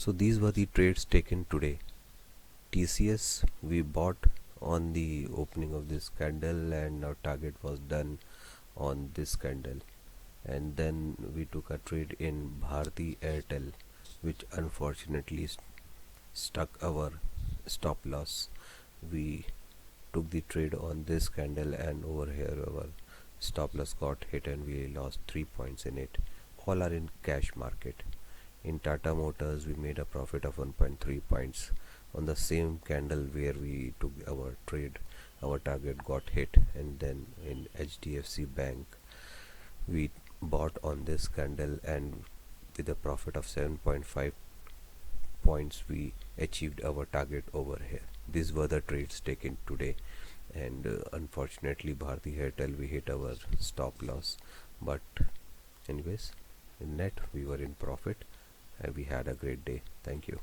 So these were the trades taken today. TCS we bought on the opening of this candle, and our target was done on this candle. And then we took a trade in Bharti Airtel, which unfortunately stuck our stop loss. We took the trade on this candle, and over here our stop loss got hit and we lost 3 points in it. All are in cash market. In Tata Motors we made a profit of 1.3 points on the same candle where we took our trade. Our target got hit. And then in HDFC Bank we bought on this candle, and with a profit of 7.5 points we achieved our target over here. These were the trades taken today, and unfortunately Bharti Airtel we hit our stop loss, but anyways in net we were in profit and we had a great day. Thank you.